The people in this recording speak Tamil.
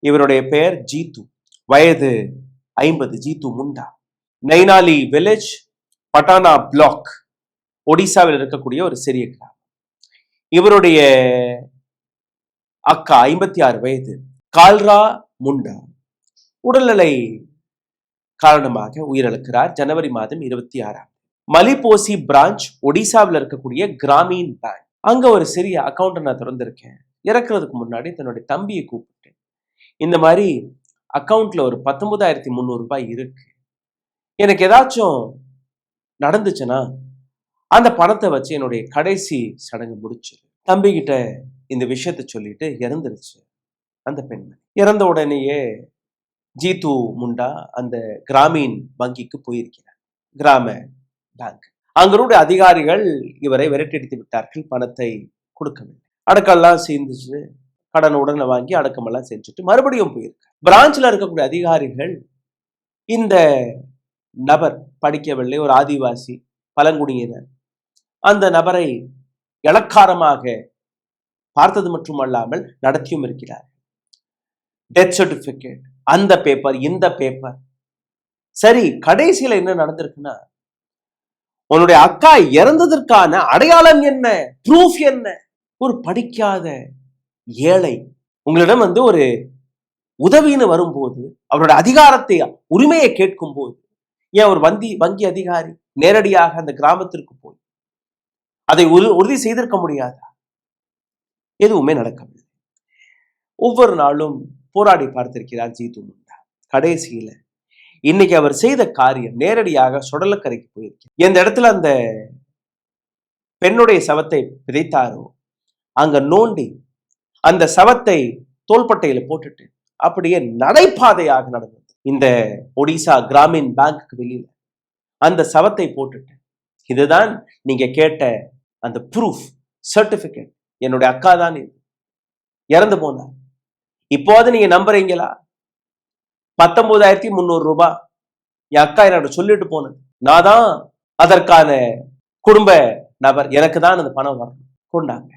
இவருடைய பெயர் ஜீத்து. வயது 50. ஜீத்து முண்டா. நைனாலி வில்லேஜ், பட்டானா பிளாக், ஒடிசாவில் இருக்கக்கூடிய ஒரு சிறிய கிராமம். இவருடைய அக்கா 56 வயது, கால்ரா முண்டா, உடல்நிலை காரணமாக உயிரிழக்கிறார் ஜனவரி மாதம் 26. மலிபோசி பிரான்ச், ஒடிசாவில் இருக்கக்கூடிய கிராமீன் பேங்க், அங்க ஒரு சிறிய அக்கௌண்ட் நான் திறந்திருக்கேன். இறக்குறதுக்கு முன்னாடி தன்னுடைய தம்பியை கூப்பிட்டு, இந்த மாதிரி அக்கௌண்ட்ல ஒரு 19,300 ரூபாய் இருக்கு, எனக்கு ஏதாச்சும் நடந்துச்சுன்னா அந்த பணத்தை வச்சு என்னுடைய கடைசி சடங்கு முடிச்சு. தம்பி கிட்ட இந்த விஷயத்த சொல்லிட்டு இறந்துருச்சு அந்த பெண்மணி. இறந்த உடனேயே ஜீத்து முண்டா அந்த கிராமீன் வங்கிக்கு போயிருக்கிறார், கிராம பேங்க். அங்களுடைய அதிகாரிகள் இவரை விரட்டடித்து விட்டார்கள், பணத்தை கொடுக்கவில்லை. அடக்கெல்லாம் சேர்ந்துச்சு, கடன் உடனே வாங்கி அடக்கமெல்லாம் செஞ்சுட்டு மறுபடியும் போயிருக்கார். பிரான்ச்ல இருக்கக்கூடிய அதிகாரிகள் இந்த நபர் படிக்கவில்லை, ஒரு ஆதிவாசி பழங்குடியினர், அந்த நபரை இளக்காரமாக பார்த்தது மட்டுமல்லாமல் நடத்தியும் இருக்கிறார். டெத் சர்டிபிகேட், அந்த பேப்பர், இந்த பேப்பர். சரி, கடைசியில என்ன நடந்திருக்குன்னா, உன்னுடைய அக்கா இறந்ததற்கான அடையாளம் என்ன, ப்ரூஃப் என்ன? ஒரு படிக்காத ஏழை உங்களிடம் ஒரு உதவின்னு வரும்போது, அவருடைய அதிகாரத்தை, உரிமையை கேட்கும் போது, ஏன் ஒரு வங்கி அதிகாரி நேரடியாக அந்த கிராமத்திற்கு போய் அதை உறுதி செய்திருக்க முடியாதா? எதுவுமே நடக்கவில்லை. ஒவ்வொரு நாளும் போராடி பார்த்திருக்கிறார் ஜீத்து முண்டா. கடைசியில இன்னைக்கு அவர் செய்த காரியம், நேரடியாக சுடலக்கரைக்கு போயிருக்கிறார். எந்த இடத்துல அந்த பெண்ணுடைய சவத்தை விதைத்தாரோ அங்க நோண்டி அந்த சவத்தை தோள்பட்டையில போட்டுட்டு அப்படியே நடைபாதையாக நடந்தது. இந்த ஒடிசா கிராமீன் பேங்க்கு வெளியில அந்த சவத்தை போட்டுட்டு, இதுதான் நீங்க கேட்ட அந்த ப்ரூஃப், சர்டிபிகேட், என்னுடைய அக்கா தான் இது, இறந்து போனார். இப்போது நீங்க நம்புறீங்களா? 19,300 ரூபாய் என் அக்கா என்னோட சொல்லிட்டு போனது, நான் தான் அதற்கான குடும்ப நபர், எனக்கு தான் அந்த பணம் வரணும், கொண்டாங்க.